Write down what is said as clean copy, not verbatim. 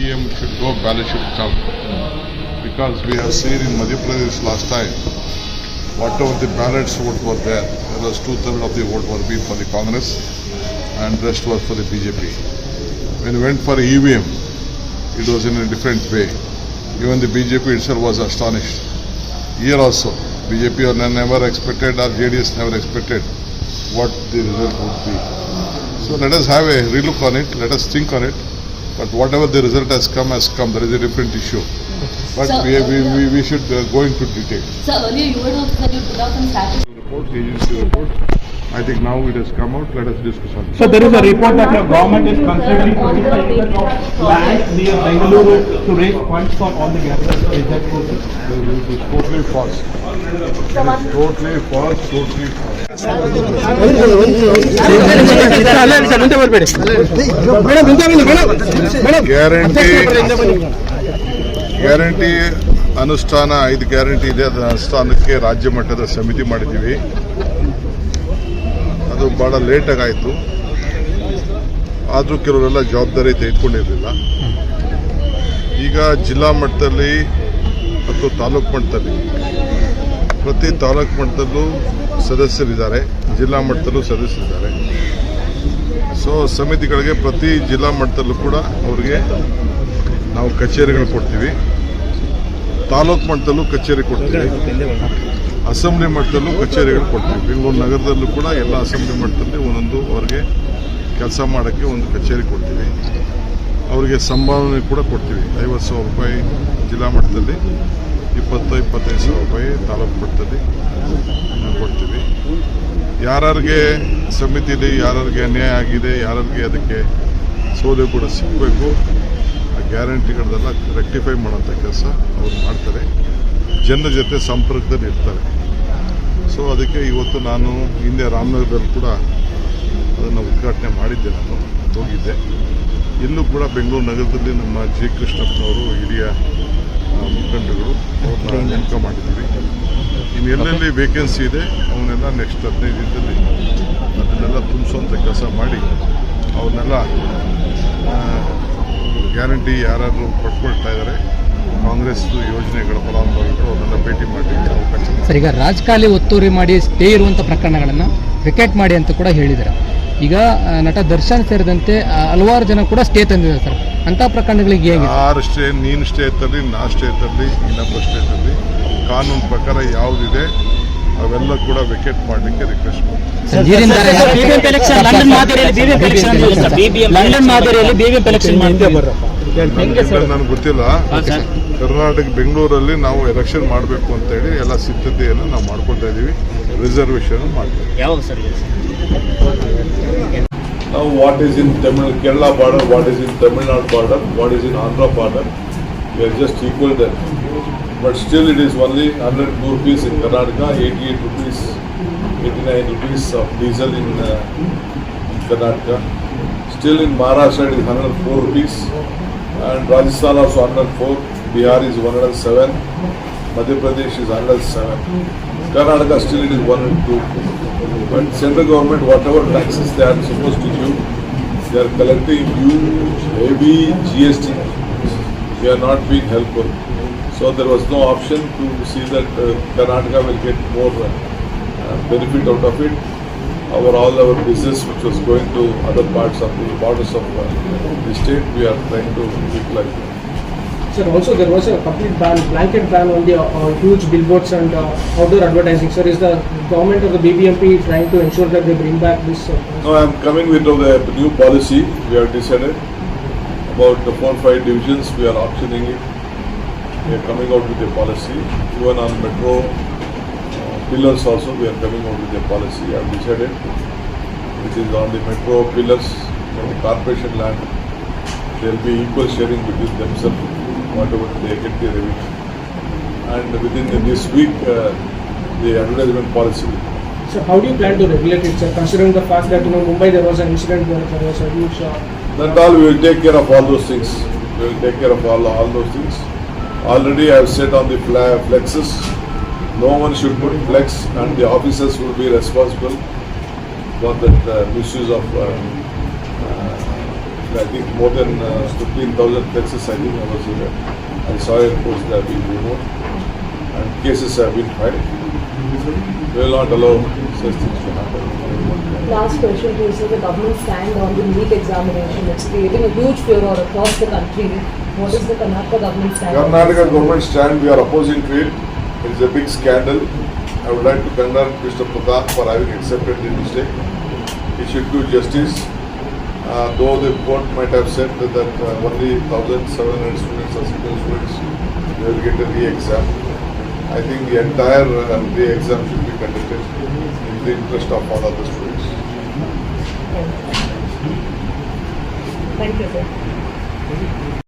EVM should go, ballot should come. Because we have seen in Madhya Pradesh last time, whatever the ballots vote were there was 2/3 of the vote were being for the Congress and rest was for the BJP. When we went for EVM, it was in a different way. Even the BJP itself was astonished. Here also, BJP never expected or JDS never expected what the result would be. So let us have a relook on it, let us think on it. But whatever the result has come, there is a different issue. But so, we should go into detail. So earlier you would have said you put out some status Report, agency report. I think now it has come out, let us discuss on it. So there is a report that your government is considering 25 acres of land near Bengaluru to raise funds for all the gatherers. Is that true? This is totally false. Totally false, totally false. Guarantee ಅನುಷ್ಠಾನ 5 guarantee ಇದೆ. ಅದರ ಅನುಷ್ಠಾನಕ್ಕೆ ರಾಜ್ಯ ಮಟ್ಟದ ಸಮಿತಿ ಮಾಡಿದ್ದೀವಿ. ಅದು ಬಹಳ ಲೇಟಾಗಿ ಆಯಿತು. ಆದರೂ ಕೆಲವರೆಲ್ಲ ಜವಾಬ್ದಾರಿ ತೆಗೆದುಕೊಂಡಿರಲಿಲ್ಲ. ಈಗ ಜಿಲ್ಲಾ ಮಟ್ಟದಲ್ಲಿ ಮತ್ತು ತಾಲೂಕು ಮಟ್ಟದಲ್ಲಿ ಪ್ರತಿ ತಾಲೂಕು ಮಟ್ಟದಲ್ಲೂ ಸದಸ್ಯರಿದ್ದಾರೆ, ಜಿಲ್ಲಾ ಮಟ್ಟದಲ್ಲೂ ಸದಸ್ಯರಿದ್ದಾರೆ. ಸೊ ಸಮಿತಿಗಳಿಗೆ ಪ್ರತಿ ಜಿಲ್ಲಾ ಮಟ್ಟದಲ್ಲೂ ಕೂಡ ಅವರಿಗೆ ನಾವು ಕಚೇರಿಗಳು ಕೊಡ್ತೀವಿ. ತಾಲೂಕು ಮಟ್ಟದಲ್ಲೂ ಕಚೇರಿ ಕೊಡ್ತೀವಿ, ಅಸೆಂಬ್ಲಿ ಮಟ್ಟದಲ್ಲೂ ಕಚೇರಿಗಳು ಕೊಡ್ತೀವಿ. ಬೆಂಗಳೂರು ನಗರದಲ್ಲೂ ಕೂಡ ಎಲ್ಲ ಅಸೆಂಬ್ಲಿ ಮಟ್ಟದಲ್ಲಿ ಒಂದೊಂದು ಅವರಿಗೆ ಕೆಲಸ ಮಾಡೋಕ್ಕೆ ಒಂದು ಕಚೇರಿ ಕೊಡ್ತೀವಿ. ಅವರಿಗೆ ಸಂಭಾವನೆ ಕೂಡ ಕೊಡ್ತೀವಿ. 50,000 ರೂಪಾಯಿ ಜಿಲ್ಲಾ ಮಟ್ಟದಲ್ಲಿ, 20-25,000 ರೂಪಾಯಿ ತಾಲೂಕು ಮಟ್ಟದಲ್ಲಿ ಕೊಡ್ತೀವಿ. ಯಾರಿಗೆ ಸಮಿತಿಯಲ್ಲಿ ಯಾರಿಗೆ ಅನ್ಯಾಯ ಆಗಿದೆ, ಯಾರಿಗೆ ಅದಕ್ಕೆ ಸೌಲಭ್ಯ ಕೂಡ ಸಿಗಬೇಕು, ಆ ಗ್ಯಾರಂಟಿಗಳನ್ನೆಲ್ಲ ರೆಕ್ಟಿಫೈ ಮಾಡೋಂಥ ಕೆಲಸ ಅವ್ರು ಮಾಡ್ತಾರೆ. ಜನರ ಜೊತೆ ಸಂಪರ್ಕದಲ್ಲಿ ಇರ್ತಾರೆ. ಸೊ ಅದಕ್ಕೆ ಇವತ್ತು ನಾನು ಹಿಂದೆ ರಾಮನಗರದಲ್ಲಿ ಕೂಡ ಅದನ್ನು ಉದ್ಘಾಟನೆ ಮಾಡಿದ್ದೆ. ನಾನು ಹೋಗಿದ್ದೆ. ಇಲ್ಲೂ ಕೂಡ ಬೆಂಗಳೂರು ನಗರದಲ್ಲಿ ನಮ್ಮ ಜಿ ಕೃಷ್ಣಪ್ಪನವರು ಹಿರಿಯ ಮುಖಂಡರು ಅವ್ರನ್ನ ನೇಮಕ ಮಾಡಿದ್ದೀವಿ. ಇನ್ನು ಎಲ್ಲೆಲ್ಲಿ ವೇಕೆನ್ಸಿ ಇದೆ ಅವನ್ನೆಲ್ಲ ನೆಕ್ಸ್ಟ್ 15 ದಿನದಲ್ಲಿ ಅದನ್ನೆಲ್ಲ ತುಂಬಿಸುವಂಥ ಕೆಲಸ ಮಾಡಿ ಅವ್ರನ್ನೆಲ್ಲ ಗ್ಯಾರಂಟಿ ಯಾರು ಪಡ್ಕೊಳ್ತಾ ಇದ್ದಾರೆ ಕಾಂಗ್ರೆಸ್ ಯೋಜನೆಗಳ ಫಲಾನುಭವಿಗಳು ಅವನ್ನೆಲ್ಲ ಭೇಟಿ ಮಾಡಿ ಅವಕಾಶ. ಸರ್, ಈಗ ರಾಜಕಾಲಿ ಒತ್ತುವರಿ ಮಾಡಿ ಸ್ಟೇ ಇರುವಂಥ ಪ್ರಕರಣಗಳನ್ನು ವಿಕೆಟ್ ಮಾಡಿ ಅಂತ ಕೂಡ ಹೇಳಿದ್ದಾರೆ. ಈಗ ನಟ ದರ್ಶನ್ ಸೇರಿದಂತೆ ಹಲವಾರು ಜನ ಕೂಡ ಸ್ಟೇ ತಂದಿದ್ದಾರೆ ಸರ್. ಅಂಥ ಪ್ರಕರಣಗಳಿಗೆ ಹೇಗೆ? ಯಾರು ಸ್ಟೇ, ನೀನು ಸ್ಟೇ ತರಲಿ, ನಾ ಸ್ಟೇ ತರಲಿ, ಇನ್ನೊಬ್ಬ ಸ್ಟೇ ತರಲಿ, ಕಾನೂನು ಪ್ರಕಾರ ಯಾವುದಿದೆ ಅವೆಲ್ಲ ಕೂಡ ವಿಕೆಟ್ ಮಾಡಲಿಕ್ಕೆ ರಿಕ್ವೆಸ್ಟ್ ಲಂಡನ್ ಮಾದರಿಯಲ್ಲಿ ಬಿಬಿಎಂಪಿ ಎಲೆಕ್ಷನ್ ನನಗೆ ಗೊತ್ತಿಲ್ಲ. ಕರ್ನಾಟಕ ಬೆಂಗಳೂರಲ್ಲಿ ನಾವು ಎಲೆಕ್ಷನ್ ಮಾಡಬೇಕು ಅಂತ ಹೇಳಿ ಎಲ್ಲ ಸಿದ್ಧತೆಯನ್ನು ನಾವು ಮಾಡ್ಕೊಳ್ತಾ ಇದ್ದೀವಿ. ರಿಸರ್ವೇಷನ್ ಮಾಡ್ತೀವಿ. ಯಾವಾಗ sir? Now what is in Kerala border, what is in Tamil Nadu border, what is in Andhra border, we are just equal there. But still it is only 102 rupees in Karnataka, 88 rupees, 89 rupees of diesel in Karnataka. Still in Maharashtra it is 104 rupees and Rajasthan also 104, Bihar is 107, Madhya Pradesh is 107. Karnataka still it is 102. But central government, whatever taxes they are supposed to give, they are collecting huge, heavy GST. We are not being helpful. So there was no option to see that Karnataka will get more benefit out of it. All our business which was going to other parts of the borders of the state, we are trying to utilize. Sir, also there was a complete ban, blanket ban on the huge billboards and outdoor advertising. Sir, is the government or the BBMP trying to ensure that they bring back this? No, I am coming with a new policy. We have decided about the 4-5 divisions. We are auctioning it. We are coming out with a policy. Even on metro pillars also, we are coming out with a policy. I have decided, which is on the metro pillars, on the corporation land, there will be equal sharing between themselves, whatever they get the revenue. And within this week, the advertisement policy. So how do you plan to regulate it, sir? Considering the fact that Mumbai there was an incident where there was a huge. That all we will take care of all those things. We will take care of all those things. Already I have set on the flexes. No one should put flex, and the officers will be responsible for that misuse of I think more than 15,000 cases. I think I was here. I saw reports that have been removed and cases have been filed. We will not allow such things to happen. Last question to you, sir. The government stand on the NEET examination. It's creating a huge furor across the country. What is the Karnataka government stand? Karnataka government stand, we are opposing to it. It is a big scandal. I would like to condemn Mr. Pradhan for having accepted the mistake. He should do justice. Though the court might have said that only 1,700 students or single students will get a re-exam. I think the entire re-exam should be conducted in the interest of all other students. Thank you, sir.